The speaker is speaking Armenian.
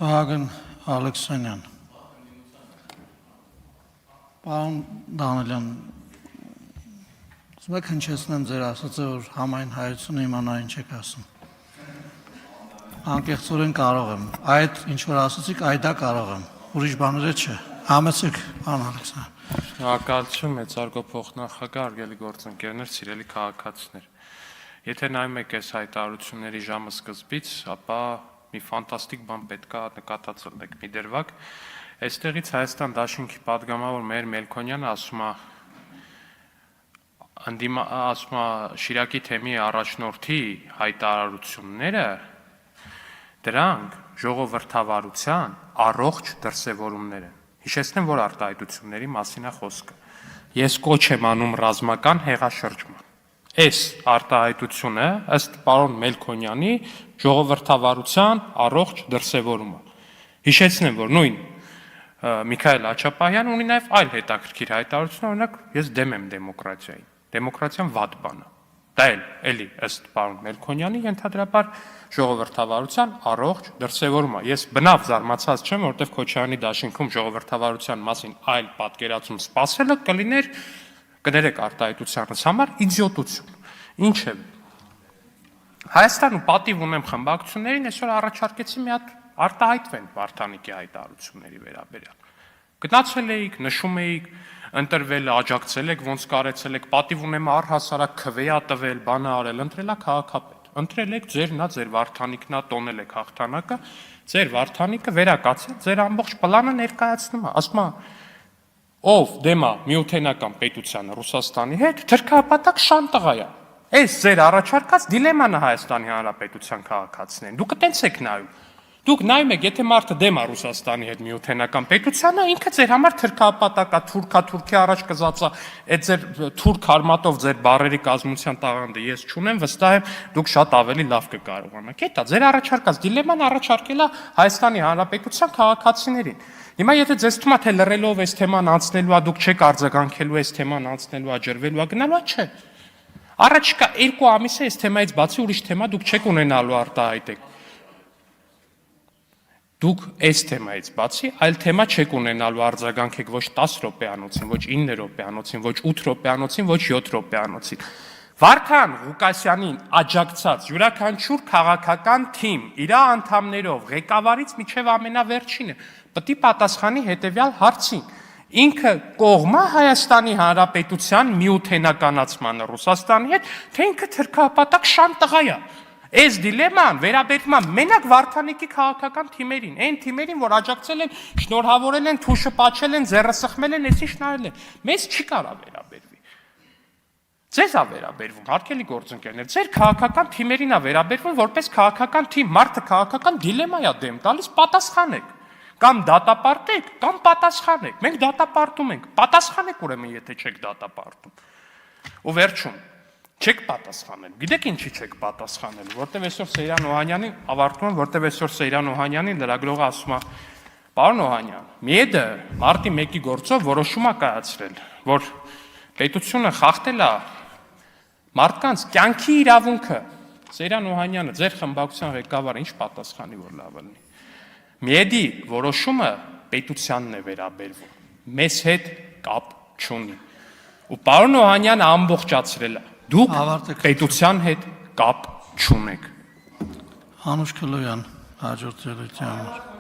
Վահագն Ալեքսանյան, պարոն Դանիելյան, ուզում եք հնչեցնեմ ձեր ասածը, որ համայն հայությունը իմանա ինչ եք ասում։ Անկեղծորեն կարող եմ, այդ ինչ որ ասացիք, այդա կարող եմ, ուրիշ բաները չէ, համեցեք, պարոն Ալեքսանյան։ Շնորհակալություն մեծարգո փոխնախագահ, հարգելի գործընկերներ, սիրելի քաղաքացիներ։ Եթե նայում եք այս հայտարարությունների ժամը սկզբից, ապա մի ֆանտաստիկ բան պետքա նկատած լինեք։ Մի դրվագ, այստեղից Հայաստան Դաշինքի падգամավոր Մհեր Մելքոնյանը ասում է Շիրակի թեմի առաջնորդի հայտարարությունները, դրանք ժողովրդավարության առողջ դրսևորումներ են։ Հիշեցնեմ, որ արտահայտությունների մասին է խոսքը։ Ես կոչ եմ անում ռազմական հեղաշրջման։ Այս արտահայտությունը ըստ պարոն Մելքոնյանի ժողովրդավարության առողջ դրսևորումը։ Հիշեցնեմ, որ նույն Միքայել Աչապահյանը ունի նաև այլ հետաքրքիր հայտարարություն, օրինակ ես դեմ եմ դեմոկրատիային։ Դեմոկրատիան վատ բան է։ Դա էլի ըստ պարոն Մելքոնյանի ենթադրաբար ժողովրդավարության առողջ դրսևորումը։ Ես բնավ զարմացած չեմ, որովհետև Քոչարյանի դաշինքում ժողովրդավարության մասին այլ պատկերացում սպասելը կլիներ, կներեք արտահայտությանս համար իդիոտություն։ Ինչ է։ Հայաստանում պատիվ ունեմ խմբակցություններին, այսօր առաջարկեցի մի հատ արտահայտվեն Վարդանիկի հայտարարությունների վերաբերյալ։ Գնացել էիք, նշում էիք, ընտրվել, աջակցել եք, ոնց կարեցել եք, պատիվ ունեմ առհասարակ քվեա տվել, բանը արել, ընտրելա քաղաքապետ։ Ընտրել եք, ձերն է, ձեր Վարդանիկն է, տոնել եք հաղթանակը, ձեր Վարդանիկը վերակացել, ձեր ամբողջ պլանը ներկայացնում է, ասում է, ով դեմ է միութենական պետությանը Ռուսաստանի հետ, թրքապատակ շանտղա է։ Այս ձեր առաջարկած դիլեման է Հայաստանի Հանրապետության քաղաքացիներին։ Դուք տենց եք նայում։ Դուք նայում եք, եթե մարդը դեմ է Ռուսաստանի հետ միութենական պետությանը, ինքը ձեր համար թրքապատակա, Թուրքի առաջ կզածա, այդ ձեր թուրք արմատով ձեր բարերի կազմության տաղանդը ես չունեմ, վստահ եմ, դուք շատ ավելի լավ կկարողանաք։ Էդ է, ձեր առաջարկած դիլեման առաջարկել է Հայաստանի Հանրապետության քաղաքացիներին։ Հիմա եթե ձեզ թվում է, թե լռելով այս թեման անցնելու է, դուք չեք արձագանքելու այս թեման անցնելու է, ջրվելու է, գնալու է, չէ։ Առաջիկա 2 ամիսը այս թեմայից բացի ուրիշ թեմա դուք չեք ունենալու արտահայտեք։ Դուք այս թեմայից բացի այլ թեմա չեք ունենալու արձագանքեք ոչ 10 րոպեանոցին, ոչ 9 րոպեանոցին, ոչ 8 րոպեանոցին, ոչ 7 րոպեանոցին։ Վարդան Ղուկասյանին աջակցած յուրաքանչյուր քաղաքական թիմ իր անդամներով ղեկավարից մինչև ամենավերջինը պետք է պատասխանի հետևյալ հարցին. ինքը կողմ է Հայաստանի Հանրապետության միութենականացմանը Ռուսաստանի հետ, թե ինքը թրքապատակ շանտղա է։ Այս դիլեման վերաբերվում է մենակ Վարդանիկի քաղաքական թիմերին, այն թիմերին, որ աջակցել են, շնորհավորել են, թուշը պաչել են, ձեռը սխմել են, այսինչ շնորհել են։ Մեզ չի կարա վերաբերվի։ Ձեզ է վերաբերվում, հարգելի գործընկերներ, ձեր քաղաքական թիմերին է վերաբերվում, որպես քաղաքական թիմ, մարդը քաղաքական դիլեմա է դեմ տալիս, պատասխանեք։ Կամ դատապարտեք, կամ պատասխանեք։ Մենք դատապարտում ենք, պատասխանեք ուրեմն, եթե չեք դատապարտում։ Ու վերջում չեք պատասխանել։ Գիտեք ինչի չեք պատասխանել, որտեվ այսօր Սեյրան Օհանյանին ավարտում եմ, որտեվ այսօր Սեյրան Օհանյանին լրագրողը ասում է. «Պարոն Օհանյան, ՄԻԵԴ մարտի 1-ի գործով որոշում է կայացրել, որ պետությունը խախտել է մարդկանց կյանքի իրավունքը»։ Սեյրան Օհանյանը, ձեր խմբակցության ղեկավարը, ինչ պատասխանի, որ լավ լինի։ ՄԻԵԴ-ի որոշումը պետությանն է վերաբերվում, մեզ հետ կապ չունի։ Ու պարոն Օհանյանը ամբողջացրել է։ Դուք պետության հետ կապ չունեք։ Անուշ Քլոյան, հաջորդ ելույթի համար։